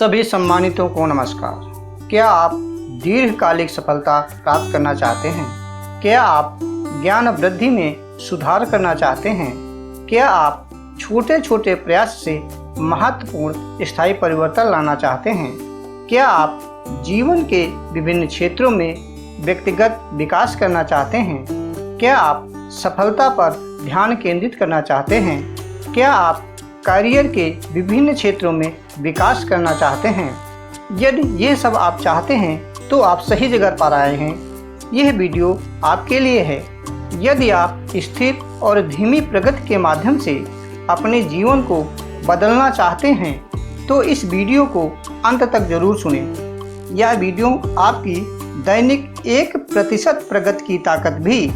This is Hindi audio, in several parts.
सभी सम्मानितों को नमस्कार। क्या आप दीर्घकालिक सफलता प्राप्त करना चाहते हैं? क्या आप ज्ञान वृद्धि में सुधार करना चाहते हैं? क्या आप छोटे छोटे प्रयास से महत्वपूर्ण स्थायी परिवर्तन लाना चाहते हैं? क्या आप जीवन के विभिन्न क्षेत्रों में व्यक्तिगत विकास करना चाहते हैं? क्या आप सफलता पर ध्यान केंद्रित करना चाहते हैं? क्या आप करियर के विभिन्न क्षेत्रों में विकास करना चाहते हैं? यदि ये सब आप चाहते हैं तो आप सही जगह पर आए हैं। यह वीडियो आपके लिए है। यदि आप स्थिर और धीमी प्रगति के माध्यम से अपने जीवन को बदलना चाहते हैं तो इस वीडियो को अंत तक जरूर सुनें। यह वीडियो आपकी दैनिक 1% प्रगति की ताकत भी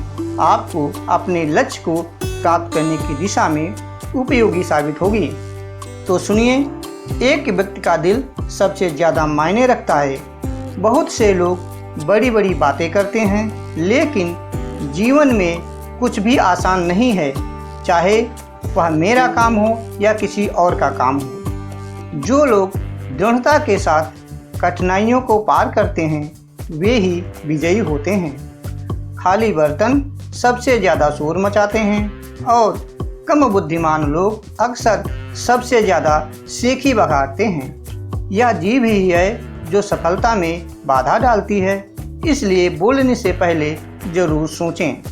आपको अपने लक्ष्य को प्राप्त करने की दिशा में उपयोगी साबित होगी। तो सुनिए, एक व्यक्ति का दिल सबसे ज़्यादा मायने रखता है। बहुत से लोग बड़ी बड़ी बातें करते हैं, लेकिन जीवन में कुछ भी आसान नहीं है, चाहे वह मेरा काम हो या किसी और का काम हो। जो लोग दृढ़ता के साथ कठिनाइयों को पार करते हैं वे ही विजयी होते हैं। खाली बर्तन सबसे ज़्यादा शोर मचाते हैं और कम बुद्धिमान लोग अक्सर सबसे ज़्यादा सीखी बघाड़ते हैं। यह जीभ ही है जो सफलता में बाधा डालती है, इसलिए बोलने से पहले ज़रूर सोचें।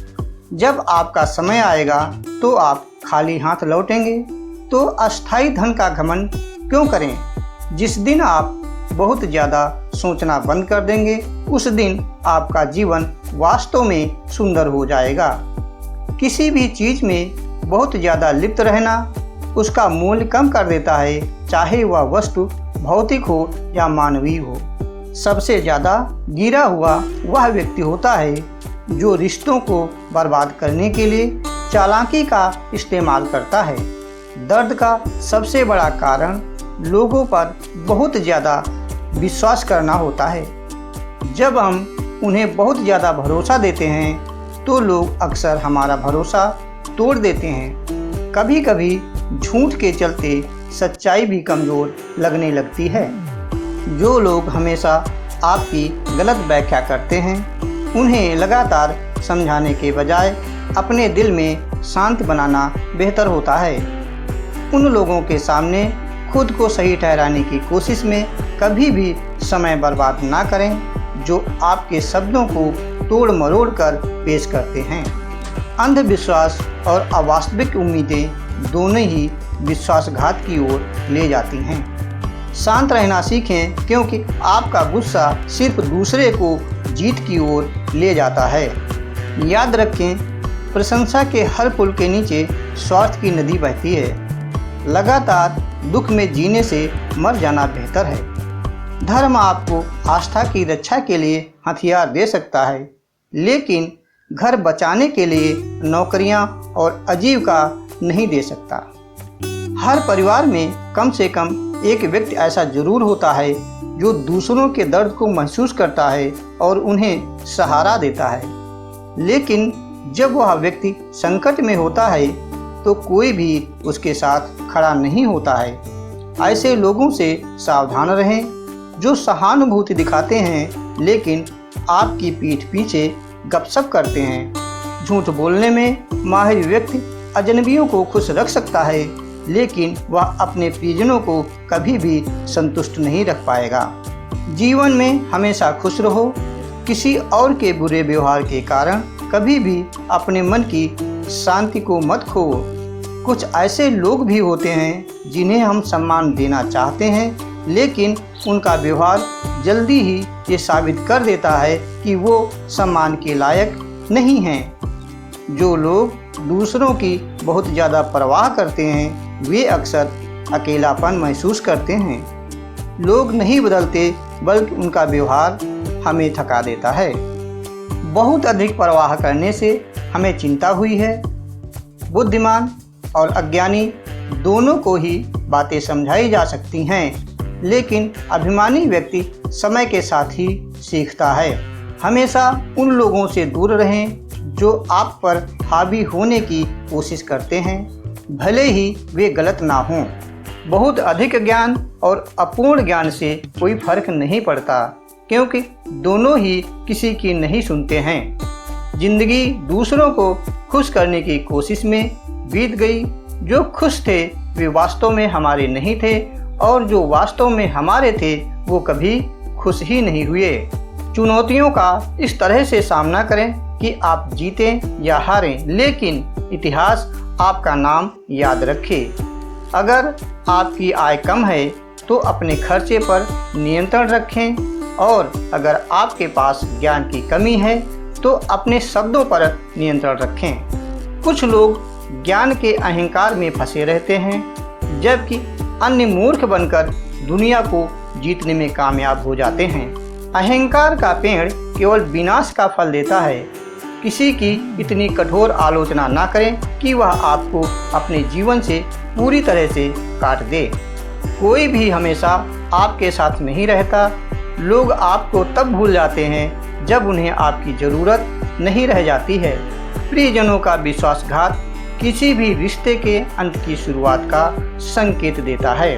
जब आपका समय आएगा तो आप खाली हाथ लौटेंगे, तो अस्थायी धन का घमंड क्यों करें? जिस दिन आप बहुत ज़्यादा सोचना बंद कर देंगे, उस दिन आपका जीवन वास्तव में सुंदर हो जाएगा। किसी भी चीज़ में बहुत ज़्यादा लिप्त रहना उसका मूल्य कम कर देता है, चाहे वह वस्तु भौतिक हो या मानवीय हो। सबसे ज़्यादा गिरा हुआ वह व्यक्ति होता है जो रिश्तों को बर्बाद करने के लिए चालाकी का इस्तेमाल करता है। दर्द का सबसे बड़ा कारण लोगों पर बहुत ज़्यादा विश्वास करना होता है। जब हम उन्हें बहुत ज़्यादा भरोसा देते हैं तो लोग अक्सर हमारा भरोसा तोड़ देते हैं। कभी कभी झूठ के चलते सच्चाई भी कमज़ोर लगने लगती है। जो लोग हमेशा आपकी गलत व्याख्या करते हैं, उन्हें लगातार समझाने के बजाय अपने दिल में शांत बनाना बेहतर होता है। उन लोगों के सामने खुद को सही ठहराने की कोशिश में कभी भी समय बर्बाद ना करें जो आपके शब्दों को तोड़ मरोड़ कर पेश करते हैं। अंधविश्वास और अवास्तविक उम्मीदें दोनों ही विश्वासघात की ओर ले जाती हैं। शांत रहना सीखें, क्योंकि आपका गुस्सा सिर्फ दूसरे को जीत की ओर ले जाता है। याद रखें, प्रशंसा के हर पुल के नीचे स्वार्थ की नदी बहती है। लगातार दुख में जीने से मर जाना बेहतर है। धर्म आपको आस्था की रक्षा के लिए हथियार दे सकता है, लेकिन घर बचाने के लिए नौकरियां और आजीविका नहीं दे सकता। हर परिवार में कम से कम एक व्यक्ति ऐसा जरूर होता है जो दूसरों के दर्द को महसूस करता है और उन्हें सहारा देता है, लेकिन जब वह व्यक्ति संकट में होता है तो कोई भी उसके साथ खड़ा नहीं होता है। ऐसे लोगों से सावधान रहें जो सहानुभूति दिखाते हैं लेकिन आपकी पीठ पीछे गपशप करते हैं। झूठ बोलने में माहिर व्यक्ति अजनबियों को खुश रख सकता है, लेकिन वह अपने परिजनों को कभी भी संतुष्ट नहीं रख पाएगा। जीवन में हमेशा खुश रहो। किसी और के बुरे व्यवहार के कारण कभी भी अपने मन की शांति को मत खो। कुछ ऐसे लोग भी होते हैं जिन्हें हम सम्मान देना चाहते हैं, लेकिन उनका व्यवहार जल्दी ही ये साबित कर देता है कि वो सम्मान के लायक नहीं हैं। जो लोग दूसरों की बहुत ज़्यादा परवाह करते हैं वे अक्सर अकेलापन महसूस करते हैं। लोग नहीं बदलते, बल्कि उनका व्यवहार हमें थका देता है। बहुत अधिक परवाह करने से हमें चिंता हुई है। बुद्धिमान और अज्ञानी दोनों को ही बातें समझाई जा सकती हैं, लेकिन अभिमानी व्यक्ति समय के साथ ही सीखता है। हमेशा उन लोगों से दूर रहें जो आप पर हावी होने की कोशिश करते हैं, भले ही वे गलत ना हों। बहुत अधिक ज्ञान और अपूर्ण ज्ञान से कोई फर्क नहीं पड़ता, क्योंकि दोनों ही किसी की नहीं सुनते हैं। जिंदगी दूसरों को खुश करने की कोशिश में बीत गई। जो खुश थे वे वास्तव में हमारे नहीं थे, और जो वास्तव में हमारे थे वो कभी खुश ही नहीं हुए। चुनौतियों का इस तरह से सामना करें कि आप जीतें या हारें, लेकिन इतिहास आपका नाम याद रखे। अगर आपकी आय कम है तो अपने खर्चे पर नियंत्रण रखें, और अगर आपके पास ज्ञान की कमी है तो अपने शब्दों पर नियंत्रण रखें। कुछ लोग ज्ञान के अहंकार में फंसे रहते हैं, जबकि अन्य मूर्ख बनकर दुनिया को जीतने में कामयाब हो जाते हैं। अहंकार का पेड़ केवल विनाश का फल देता है। किसी की इतनी कठोर आलोचना ना करें कि वह आपको अपने जीवन से पूरी तरह से काट दे। कोई भी हमेशा आपके साथ नहीं रहता। लोग आपको तब भूल जाते हैं जब उन्हें आपकी ज़रूरत नहीं रह जाती है। प्रियजनों का विश्वासघात किसी भी रिश्ते के अंत की शुरुआत का संकेत देता है।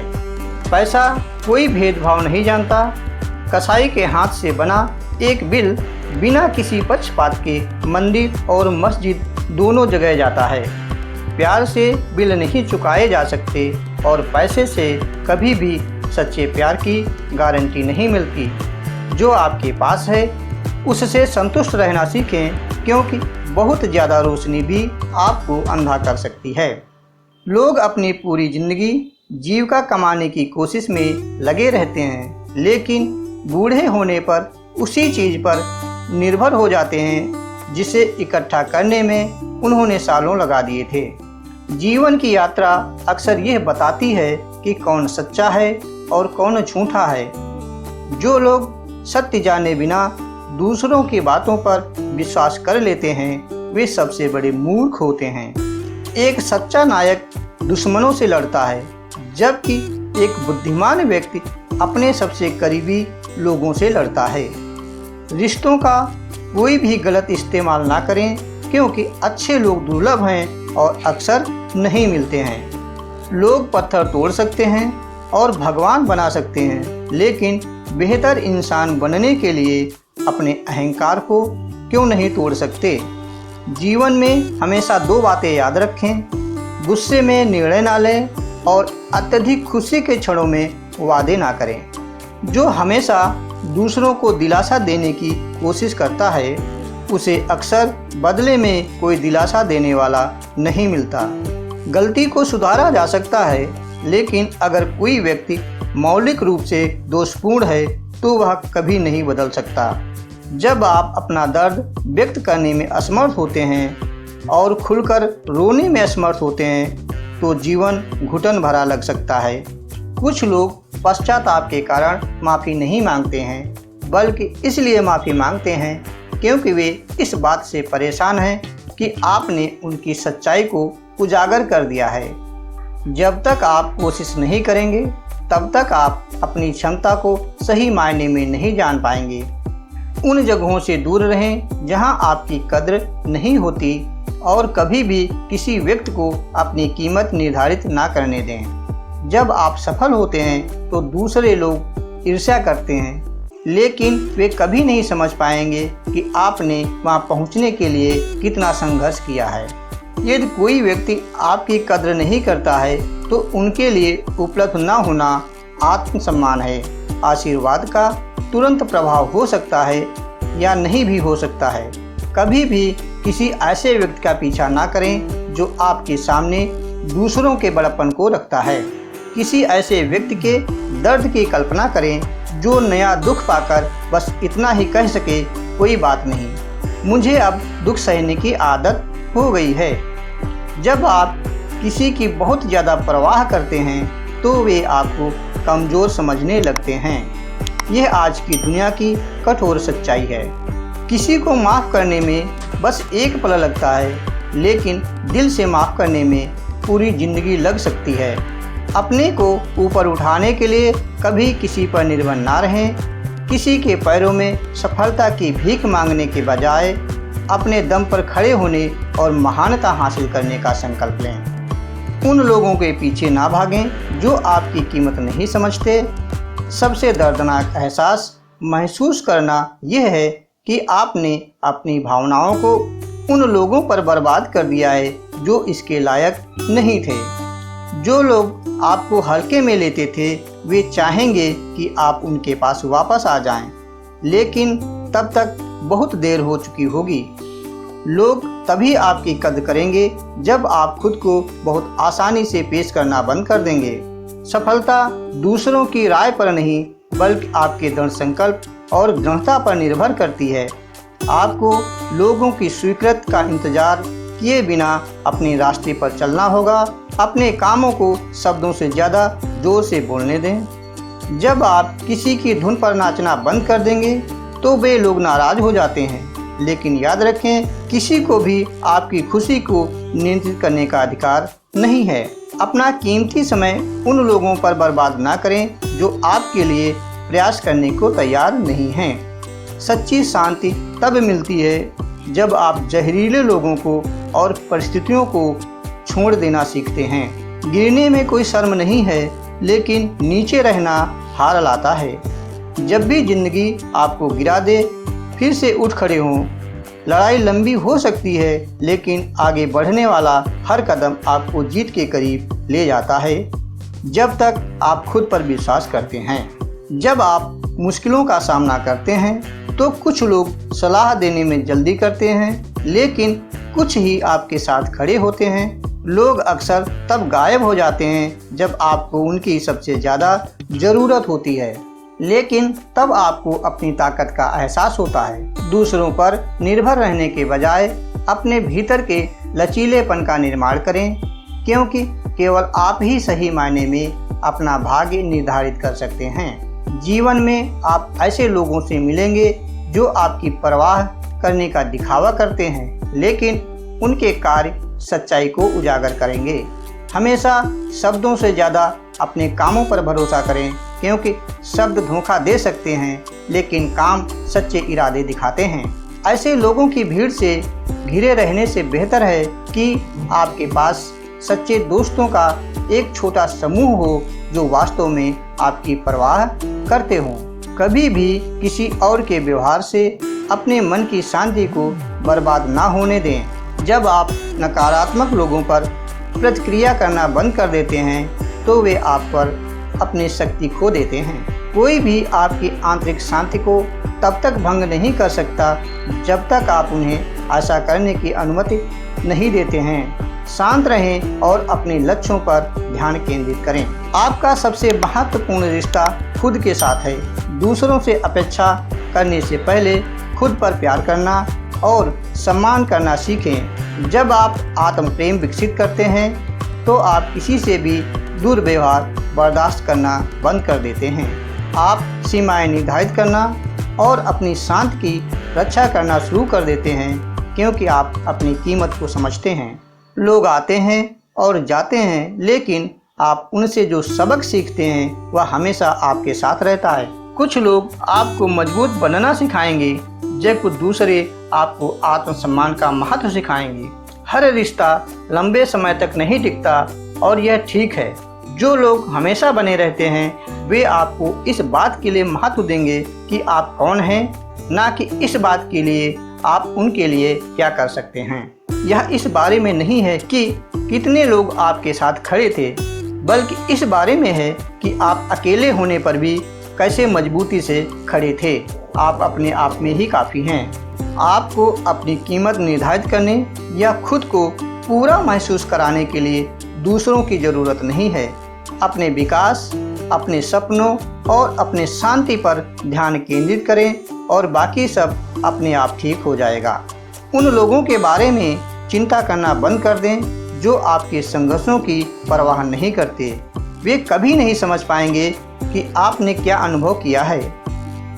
पैसा कोई भेदभाव नहीं जानता। कसाई के हाथ से बना एक बिल बिना किसी पक्षपात के मंदिर और मस्जिद दोनों जगह जाता है। प्यार से बिल नहीं चुकाए जा सकते, और पैसे से कभी भी सच्चे प्यार की गारंटी नहीं मिलती। जो आपके पास है उससे संतुष्ट रहना सीखें, क्योंकि बहुत ज़्यादा रोशनी भी आपको अंधा कर सकती है। लोग अपनी पूरी ज़िंदगी जीविका कमाने की कोशिश में लगे रहते हैं, लेकिन बूढ़े होने पर उसी चीज़ पर निर्भर हो जाते हैं जिसे इकट्ठा करने में उन्होंने सालों लगा दिए थे। जीवन की यात्रा अक्सर यह बताती है कि कौन सच्चा है और कौन झूठा है। जो लोग सत्य जाने बिना दूसरों की बातों पर विश्वास कर लेते हैं वे सबसे बड़े मूर्ख होते हैं। एक सच्चा नायक दुश्मनों से लड़ता है, जबकि एक बुद्धिमान व्यक्ति अपने सबसे करीबी लोगों से लड़ता है। रिश्तों का कोई भी गलत इस्तेमाल ना करें, क्योंकि अच्छे लोग दुर्लभ हैं और अक्सर नहीं मिलते हैं। लोग पत्थर तोड़ सकते हैं और भगवान बना सकते हैं, लेकिन बेहतर इंसान बनने के लिए अपने अहंकार को क्यों नहीं तोड़ सकते। जीवन में हमेशा दो बातें याद रखें: गुस्से में निर्णय ना लें और अत्यधिक खुशी के क्षणों में वादे ना करें। जो हमेशा दूसरों को दिलासा देने की कोशिश करता है उसे अक्सर बदले में कोई दिलासा देने वाला नहीं मिलता। गलती को सुधारा जा सकता है, लेकिन अगर कोई व्यक्ति मौलिक रूप से दोषपूर्ण है तो वह कभी नहीं बदल सकता। जब आप अपना दर्द व्यक्त करने में असमर्थ होते हैं और खुलकर रोने में असमर्थ होते हैं तो जीवन घुटन भरा लग सकता है। कुछ लोग पश्चाताप के कारण माफ़ी नहीं मांगते हैं, बल्कि इसलिए माफ़ी मांगते हैं क्योंकि वे इस बात से परेशान हैं कि आपने उनकी सच्चाई को उजागर कर दिया है। जब तक आप कोशिश नहीं करेंगे तब तक आप अपनी क्षमता को सही मायने में नहीं जान पाएंगे। उन जगहों से दूर रहें जहां आपकी कद्र नहीं होती, और कभी भी किसी व्यक्ति को अपनी कीमत निर्धारित ना करने दें। जब आप सफल होते हैं तो दूसरे लोग ईर्ष्या करते हैं, लेकिन वे कभी नहीं समझ पाएंगे कि आपने वहां पहुंचने के लिए कितना संघर्ष किया है। यदि कोई व्यक्ति आपकी कद्र नहीं करता है तो उनके लिए उपलब्ध न होना आत्मसम्मान है। आशीर्वाद का तुरंत प्रभाव हो सकता है या नहीं भी हो सकता है। कभी भी किसी ऐसे व्यक्ति का पीछा ना करें जो आपके सामने दूसरों के बड़प्पन को रखता है। किसी ऐसे व्यक्ति के दर्द की कल्पना करें जो नया दुख पाकर बस इतना ही कह सके, कोई बात नहीं, मुझे अब दुख सहने की आदत हो गई है। जब आप किसी की बहुत ज़्यादा परवाह करते हैं तो वे आपको कमज़ोर समझने लगते हैं। यह आज की दुनिया की कठोर सच्चाई है। किसी को माफ़ करने में बस एक पल लगता है, लेकिन दिल से माफ़ करने में पूरी ज़िंदगी लग सकती है। अपने को ऊपर उठाने के लिए कभी किसी पर निर्भर ना रहें। किसी के पैरों में सफलता की भीख मांगने के बजाय अपने दम पर खड़े होने और महानता हासिल करने का संकल्प लें। उन लोगों के पीछे ना भागें जो आपकी कीमत नहीं समझते। सबसे दर्दनाक एहसास महसूस करना यह है कि आपने अपनी भावनाओं को उन लोगों पर बर्बाद कर दिया है जो इसके लायक नहीं थे। जो लोग आपको हल्के में लेते थे वे चाहेंगे कि आप उनके पास वापस आ जाएं, लेकिन तब तक बहुत देर हो चुकी होगी। लोग तभी आपकी कद्र करेंगे जब आप खुद को बहुत आसानी से पेश करना बंद कर देंगे। सफलता दूसरों की राय पर नहीं बल्कि आपके दृढ़ संकल्प और दृढ़ता पर निर्भर करती है। आपको लोगों की स्वीकृति का इंतजार किए बिना अपने रास्ते पर चलना होगा। अपने कामों को शब्दों से ज़्यादा जोर से बोलने दें। जब आप किसी की धुन पर नाचना बंद कर देंगे तो वे लोग नाराज हो जाते हैं, लेकिन याद रखें, किसी को भी आपकी खुशी को नियंत्रित करने का अधिकार नहीं है। अपना कीमती समय उन लोगों पर बर्बाद ना करें जो आपके लिए प्रयास करने को तैयार नहीं हैं। सच्ची शांति तब मिलती है जब आप जहरीले लोगों को और परिस्थितियों को छोड़ देना सीखते हैं। गिरने में कोई शर्म नहीं है, लेकिन नीचे रहना हार लाता है। जब भी जिंदगी आपको गिरा दे, फिर से उठ खड़े हों। लड़ाई लंबी हो सकती है, लेकिन आगे बढ़ने वाला हर कदम आपको जीत के करीब ले जाता है, जब तक आप खुद पर विश्वास करते हैं। जब आप मुश्किलों का सामना करते हैं तो कुछ लोग सलाह देने में जल्दी करते हैं, लेकिन कुछ ही आपके साथ खड़े होते हैं। लोग अक्सर तब गायब हो जाते हैं जब आपको उनकी सबसे ज़्यादा ज़रूरत होती है, लेकिन तब आपको अपनी ताकत का एहसास होता है। दूसरों पर निर्भर रहने के बजाय अपने भीतर के लचीलेपन का निर्माण करें, क्योंकि केवल आप ही सही मायने में अपना भाग्य निर्धारित कर सकते हैं। जीवन में आप ऐसे लोगों से मिलेंगे जो आपकी परवाह करने का दिखावा करते हैं, लेकिन उनके कार्य सच्चाई को उजागर करेंगे। हमेशा शब्दों से ज़्यादा अपने कामों पर भरोसा करें, क्योंकि शब्द धोखा दे सकते हैं, लेकिन काम सच्चे इरादे दिखाते हैं। ऐसे लोगों की भीड़ से घिरे रहने से बेहतर है कि आपके पास सच्चे दोस्तों का एक छोटा समूह हो जो वास्तव में आपकी परवाह करते हों। कभी भी किसी और के व्यवहार से अपने मन की शांति को बर्बाद ना होने दें। जब आप नकारात्मक लोगों पर प्रतिक्रिया करना बंद कर देते हैं तो वे आप पर अपनी शक्ति खो देते हैं। कोई भी आपकी आंतरिक शांति को तब तक भंग नहीं कर सकता जब तक आप उन्हें ऐसा करने की अनुमति नहीं देते हैं। शांत रहें और अपने लक्ष्यों पर ध्यान केंद्रित करें। आपका सबसे महत्वपूर्ण रिश्ता खुद के साथ है। दूसरों से अपेक्षा करने से पहले खुद पर प्यार करना और सम्मान करना सीखें। जब आप आत्म प्रेम विकसित करते हैं तो आप किसी से भी दुर्व्यवहार बर्दाश्त करना बंद कर देते हैं। आप सीमाएं निर्धारित करना और अपनी शांति की रक्षा करना शुरू कर देते हैं, क्योंकि आप अपनी कीमत को समझते हैं। लोग आते हैं और जाते हैं, लेकिन आप उनसे जो सबक सीखते हैं वह हमेशा आपके साथ रहता है। कुछ लोग आपको मजबूत बनना सिखाएंगे, जबकि दूसरे आपको आत्मसम्मान का महत्व सिखाएंगे। हर रिश्ता लंबे समय तक नहीं टिकता और यह ठीक है। जो लोग हमेशा बने रहते हैं वे आपको इस बात के लिए महत्व देंगे कि आप कौन हैं, ना कि इस बात के लिए आप उनके लिए क्या कर सकते हैं। यह इस बारे में नहीं है कि कितने लोग आपके साथ खड़े थे, बल्कि इस बारे में है कि आप अकेले होने पर भी कैसे मजबूती से खड़े थे। आप अपने आप में ही काफ़ी हैं। आपको अपनी कीमत निर्धारित करने या खुद को पूरा महसूस कराने के लिए दूसरों की ज़रूरत नहीं है। अपने विकास, अपने सपनों और अपने शांति पर ध्यान केंद्रित करें और बाकी सब अपने आप ठीक हो जाएगा। उन लोगों के बारे में चिंता करना बंद कर दें जो आपके संघर्षों की परवाह नहीं करते। वे कभी नहीं समझ पाएंगे कि आपने क्या अनुभव किया है।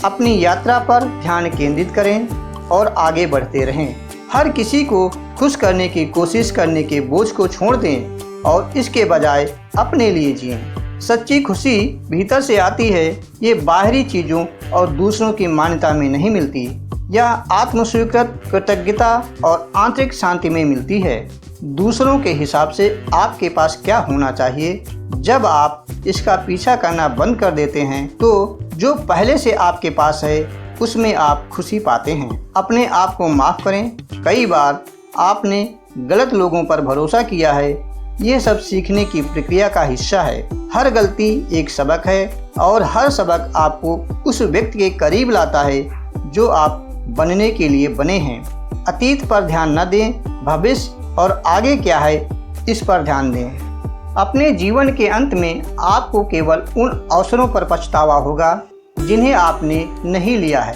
अपनी यात्रा पर ध्यान केंद्रित करें और आगे बढ़ते रहें। हर किसी को खुश करने की कोशिश करने के बोझ को छोड़ दें और इसके बजाय अपने लिए जिएं। सच्ची खुशी भीतर से आती है, ये बाहरी चीज़ों और दूसरों की मान्यता में नहीं मिलती। यह आत्मस्वीकृत, कृतज्ञता और आंतरिक शांति में मिलती है। दूसरों के हिसाब से आपके पास क्या होना चाहिए। जब आप इसका पीछा करना बंद कर देते हैं तो जो पहले से आपके पास है उसमें आप खुशी पाते हैं। अपने आप को माफ़ करें। कई बार आपने गलत लोगों पर भरोसा किया है। ये सब सीखने की प्रक्रिया का हिस्सा है। हर गलती एक सबक है और हर सबक आपको उस व्यक्ति के करीब लाता है जो आप बनने के लिए बने हैं। अतीत पर ध्यान न दें, भविष्य और आगे क्या है इस पर ध्यान दें। अपने जीवन के अंत में आपको केवल उन अवसरों पर पछतावा होगा जिन्हें आपने नहीं लिया है,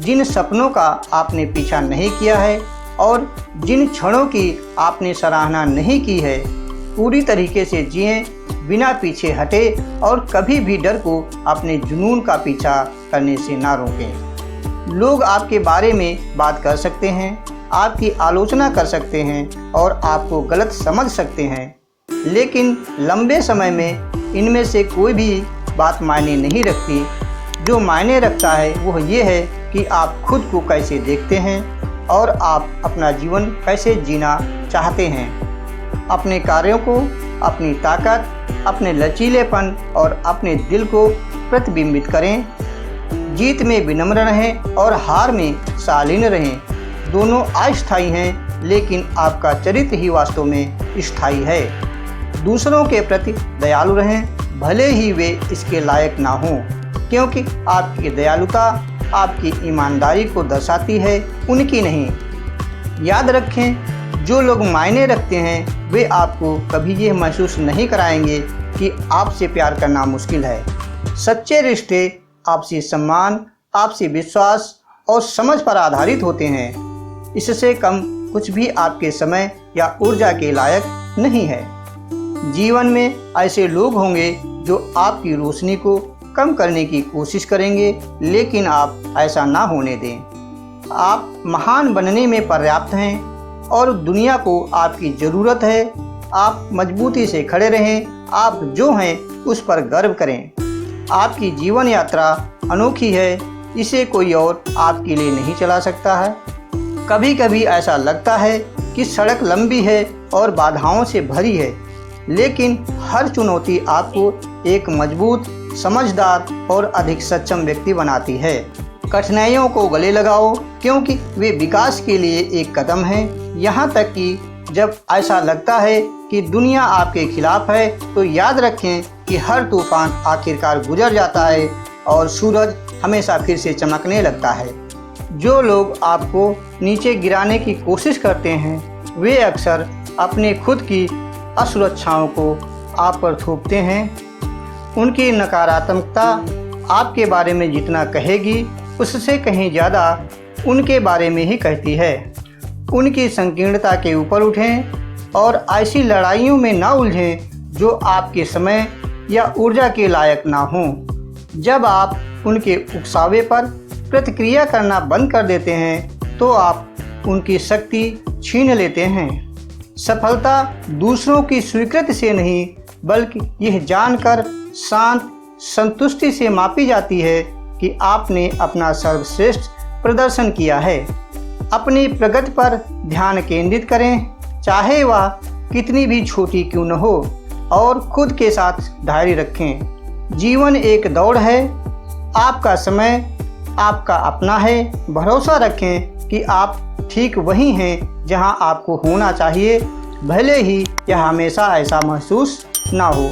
जिन सपनों का आपने पीछा नहीं किया है और जिन क्षणों की आपने सराहना नहीं की है। पूरी तरीके से जिएं, बिना पीछे हटे और कभी भी डर को अपने जुनून का पीछा करने से ना रोकें। लोग आपके बारे में बात कर सकते हैं, आपकी आलोचना कर सकते हैं और आपको गलत समझ सकते हैं, लेकिन लंबे समय में इनमें से कोई भी बात मायने नहीं रखती। जो मायने रखता है वह ये है कि आप खुद को कैसे देखते हैं और आप अपना जीवन कैसे जीना चाहते हैं। अपने कार्यों को, अपनी ताकत, अपने लचीलेपन और अपने दिल को प्रतिबिंबित करें। जीत में विनम्र रहें और हार में शालीन रहें। दोनों अस्थायी हैं, लेकिन आपका चरित्र ही वास्तव में स्थायी है। दूसरों के प्रति दयालु रहें, भले ही वे इसके लायक ना हों, क्योंकि आपकी दयालुता आपकी ईमानदारी को दर्शाती है, उनकी नहीं। याद रखें, जो लोग मायने रखते हैं वे आपको कभी यह महसूस नहीं कराएंगे कि आपसे प्यार करना मुश्किल है। सच्चे रिश्ते आपसी सम्मान, आपसी विश्वास और समझ पर आधारित होते हैं। इससे कम कुछ भी आपके समय या ऊर्जा के लायक नहीं है। जीवन में ऐसे लोग होंगे जो आपकी रोशनी को कम करने की कोशिश करेंगे, लेकिन आप ऐसा ना होने दें। आप महान बनने में पर्याप्त हैं और दुनिया को आपकी ज़रूरत है। आप मजबूती से खड़े रहें। आप जो हैं उस पर गर्व करें। आपकी जीवन यात्रा अनोखी है, इसे कोई और आपके लिए नहीं चला सकता है। कभी कभी ऐसा लगता है कि सड़क लंबी है और बाधाओं से भरी है, लेकिन हर चुनौती आपको एक मजबूत, समझदार और अधिक सक्षम व्यक्ति बनाती है। कठिनाइयों को गले लगाओ, क्योंकि वे विकास के लिए एक कदम हैं। यहाँ तक कि जब ऐसा लगता है कि दुनिया आपके खिलाफ है, तो याद रखें कि हर तूफान आखिरकार गुजर जाता है और सूरज हमेशा फिर से चमकने लगता है। जो लोग आपको नीचे गिराने की कोशिश करते हैं, वे अक्सर अपने खुद की असुरक्षाओं को आप पर थोपते हैं। उनकी नकारात्मकता आपके बारे में जितना कहेगी, उससे कहीं ज़्यादा उनके बारे में ही कहती है। उनकी संकीर्णता के ऊपर उठें और ऐसी लड़ाइयों में ना उलझें जो आपके समय या ऊर्जा के लायक ना हों। जब आप उनके उकसावे पर प्रतिक्रिया करना बंद कर देते हैं, तो आप उनकी शक्ति छीन लेते हैं। सफलता दूसरों की स्वीकृति से नहीं, बल्कि यह जानकर शांत संतुष्टि से मापी जाती है कि आपने अपना सर्वश्रेष्ठ प्रदर्शन किया है। अपनी प्रगति पर ध्यान केंद्रित करें, चाहे वह कितनी भी छोटी क्यों न हो, और खुद के साथ धैर्य रखें। जीवन एक दौड़ है, आपका समय आपका अपना है। भरोसा रखें कि आप ठीक वहीं हैं जहां आपको होना चाहिए, भले ही यह हमेशा ऐसा महसूस ना हो।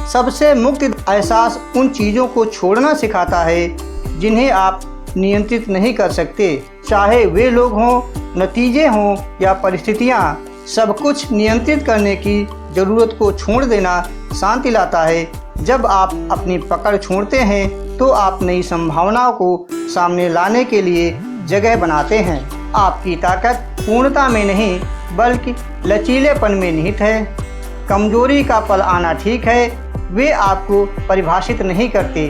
सबसे मुक्त एहसास उन चीज़ों को छोड़ना सिखाता है जिन्हें आप नियंत्रित नहीं कर सकते, चाहे वे लोग हों, नतीजे हों या परिस्थितियाँ। सब कुछ नियंत्रित करने की ज़रूरत को छोड़ देना शांति लाता है। जब आप अपनी पकड़ छोड़ते हैं तो आप नई संभावनाओं को सामने लाने के लिए जगह बनाते हैं। आपकी ताकत पूर्णता में नहीं, बल्कि लचीलेपन में निहित है। कमजोरी का पल आना ठीक है, वे आपको परिभाषित नहीं करते।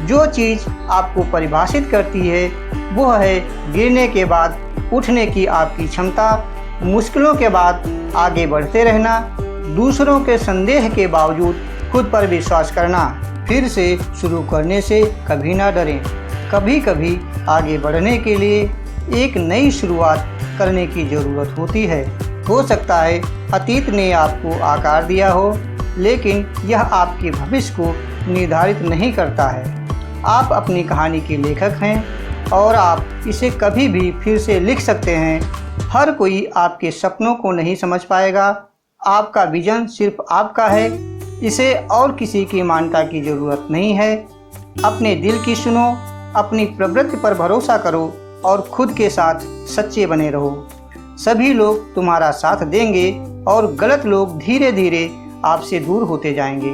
जो चीज़ आपको परिभाषित करती है वो है गिरने के बाद उठने की आपकी क्षमता, मुश्किलों के बाद आगे बढ़ते रहना, दूसरों के संदेह के बावजूद खुद पर विश्वास करना। फिर से शुरू करने से कभी ना डरें। कभी कभी आगे बढ़ने के लिए एक नई शुरुआत करने की ज़रूरत होती है। हो सकता है अतीत ने आपको आकार दिया हो, लेकिन यह आपके भविष्य को निर्धारित नहीं करता है। आप अपनी कहानी के लेखक हैं और आप इसे कभी भी फिर से लिख सकते हैं। हर कोई आपके सपनों को नहीं समझ पाएगा। आपका विजन सिर्फ आपका है, इसे और किसी की मान्यता की ज़रूरत नहीं है। अपने दिल की सुनो, अपनी प्रवृत्ति पर भरोसा करो और खुद के साथ सच्चे बने रहो। सभी लोग तुम्हारा साथ देंगे और गलत लोग धीरे धीरे आपसे दूर होते जाएंगे।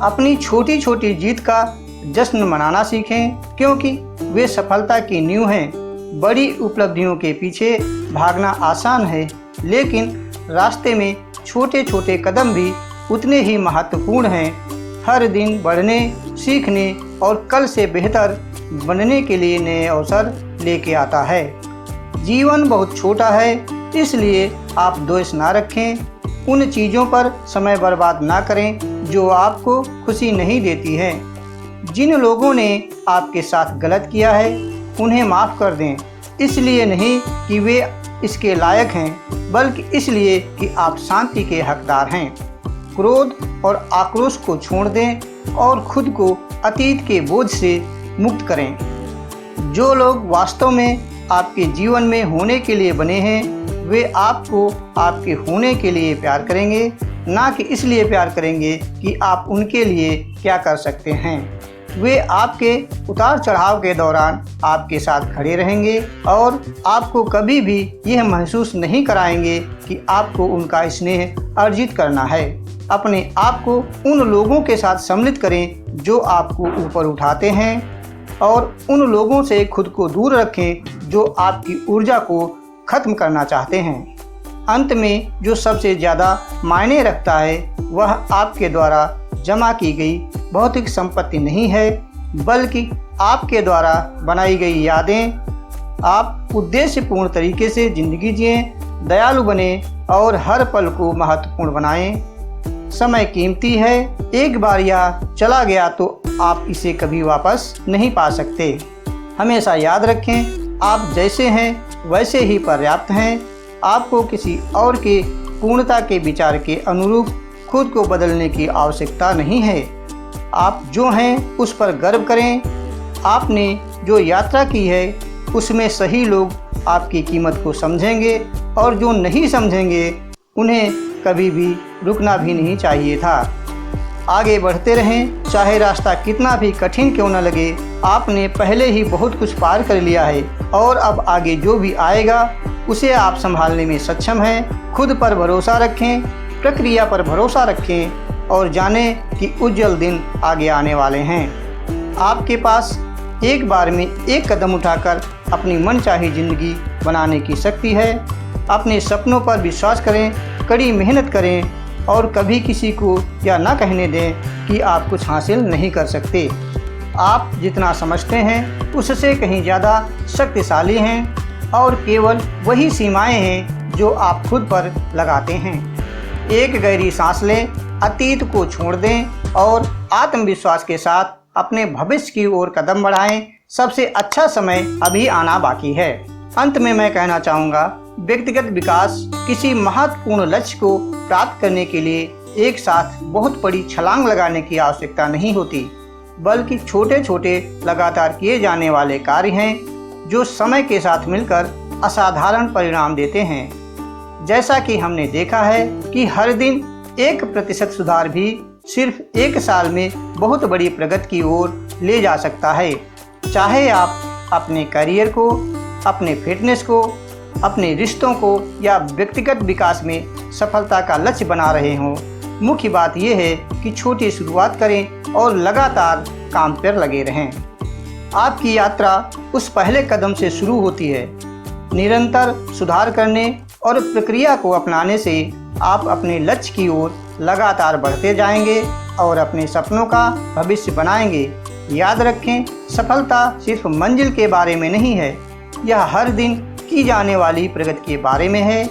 अपनी छोटी छोटी जीत का जश्न मनाना सीखें, क्योंकि वे सफलता की नींव हैं। बड़ी उपलब्धियों के पीछे भागना आसान है, लेकिन रास्ते में छोटे छोटे कदम भी उतने ही महत्वपूर्ण हैं। हर दिन बढ़ने, सीखने और कल से बेहतर बनने के लिए नए अवसर लेके आता है। जीवन बहुत छोटा है, इसलिए आप द्वेष ना रखें। उन चीज़ों पर समय बर्बाद ना करें जो आपको खुशी नहीं देती है। जिन लोगों ने आपके साथ गलत किया है उन्हें माफ़ कर दें, इसलिए नहीं कि वे इसके लायक हैं, बल्कि इसलिए कि आप शांति के हकदार हैं। क्रोध और आक्रोश को छोड़ दें और खुद को अतीत के बोझ से मुक्त करें। जो लोग वास्तव में आपके जीवन में होने के लिए बने हैं, वे आपको आपके होने के लिए प्यार करेंगे, ना कि इसलिए प्यार करेंगे कि आप उनके लिए क्या कर सकते हैं। वे आपके उतार चढ़ाव के दौरान आपके साथ खड़े रहेंगे और आपको कभी भी यह महसूस नहीं कराएंगे कि आपको उनका स्नेह अर्जित करना है। अपने आप को उन लोगों के साथ सम्मिलित करें जो आपको ऊपर उठाते हैं, और उन लोगों से खुद को दूर रखें जो आपकी ऊर्जा को खत्म करना चाहते हैं। अंत में जो सबसे ज़्यादा मायने रखता है वह आपके द्वारा जमा की गई भौतिक संपत्ति नहीं है, बल्कि आपके द्वारा बनाई गई यादें। आप उद्देश्यपूर्ण तरीके से ज़िंदगी जिएं, दयालु बने और हर पल को महत्वपूर्ण बनाएं। समय कीमती है, एक बार यह चला गया तो आप इसे कभी वापस नहीं पा सकते। हमेशा याद रखें, आप जैसे हैं वैसे ही पर्याप्त हैं। आपको किसी और के पूर्णता के विचार के अनुरूप खुद को बदलने की आवश्यकता नहीं है। आप जो हैं उस पर गर्व करें। आपने जो यात्रा की है उसमें सही लोग आपकी कीमत को समझेंगे, और जो नहीं समझेंगे उन्हें कभी भी रुकना भी नहीं चाहिए था। आगे बढ़ते रहें, चाहे रास्ता कितना भी कठिन क्यों न लगे। आपने पहले ही बहुत कुछ पार कर लिया है और अब आगे जो भी आएगा उसे आप संभालने में सक्षम हैं। खुद पर भरोसा रखें, प्रक्रिया पर भरोसा रखें और जानें कि उज्जवल दिन आगे आने वाले हैं। आपके पास एक बार में एक कदम उठाकर अपनी मनचाही ज़िंदगी बनाने की शक्ति है। अपने सपनों पर विश्वास करें, कड़ी मेहनत करें और कभी किसी को यह ना कहने दें कि आप कुछ हासिल नहीं कर सकते। आप जितना समझते हैं उससे कहीं ज़्यादा शक्तिशाली हैं, और केवल वही सीमाएं हैं जो आप खुद पर लगाते हैं। एक गहरी सांस लें, अतीत को छोड़ दें और आत्मविश्वास के साथ अपने भविष्य की ओर कदम बढ़ाएं। सबसे अच्छा समय अभी आना बाकी है। अंत में मैं कहना चाहूँगा, व्यक्तिगत विकास किसी महत्वपूर्ण लक्ष्य को प्राप्त करने के लिए एक साथ बहुत बड़ी छलांग लगाने की आवश्यकता नहीं होती, बल्कि छोटे छोटे लगातार किए जाने वाले कार्य हैं जो समय के साथ मिलकर असाधारण परिणाम देते हैं। जैसा कि हमने देखा है कि हर दिन 1% सुधार भी सिर्फ 1 साल में बहुत बड़ी प्रगति की ओर ले जा सकता है। चाहे आप अपने करियर को, अपने फिटनेस को, अपने रिश्तों को या व्यक्तिगत विकास में सफलता का लक्ष्य बना रहे हों, मुख्य बात यह है कि छोटी शुरुआत करें और लगातार काम पर लगे रहें। आपकी यात्रा उस पहले कदम से शुरू होती है। निरंतर सुधार करने और प्रक्रिया को अपनाने से आप अपने लक्ष्य की ओर लगातार बढ़ते जाएंगे और अपने सपनों का भविष्य बनाएंगे। याद रखें, सफलता सिर्फ मंजिल के बारे में नहीं है, यह हर दिन की जाने वाली प्रगति के बारे में है।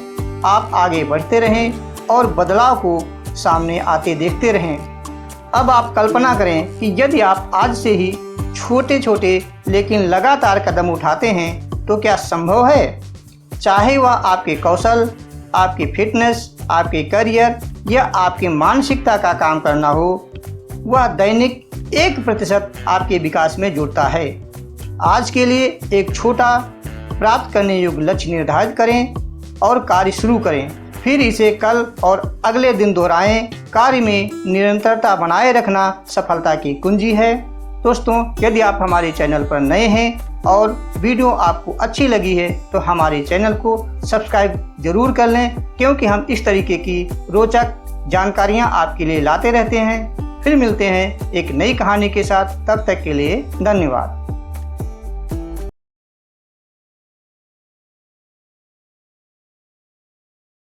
आप आगे बढ़ते रहें और बदलाव को सामने आते देखते रहें। अब आप कल्पना करें कि यदि आप आज से ही छोटे छोटे लेकिन लगातार कदम उठाते हैं तो क्या संभव है? चाहे वह आपके कौशल, आपकी फिटनेस, आपके करियर या आपकी मानसिकता का काम करना हो, वह दैनिक 1% आपके विकास में जुड़ता है। आज के लिए एक छोटा प्राप्त करने योग्य लक्ष्य निर्धारित करें और कार्य शुरू करें, फिर इसे कल और अगले दिन दोहराएं। कार्य में निरंतरता बनाए रखना सफलता की कुंजी है। दोस्तों, यदि आप हमारे चैनल पर नए हैं और वीडियो आपको अच्छी लगी है तो हमारे चैनल को सब्सक्राइब जरूर कर लें, क्योंकि हम इस तरीके की रोचक जानकारियां आपके लिए लाते रहते हैं। फिर मिलते हैं एक नई कहानी के साथ, तब तक के लिए धन्यवाद।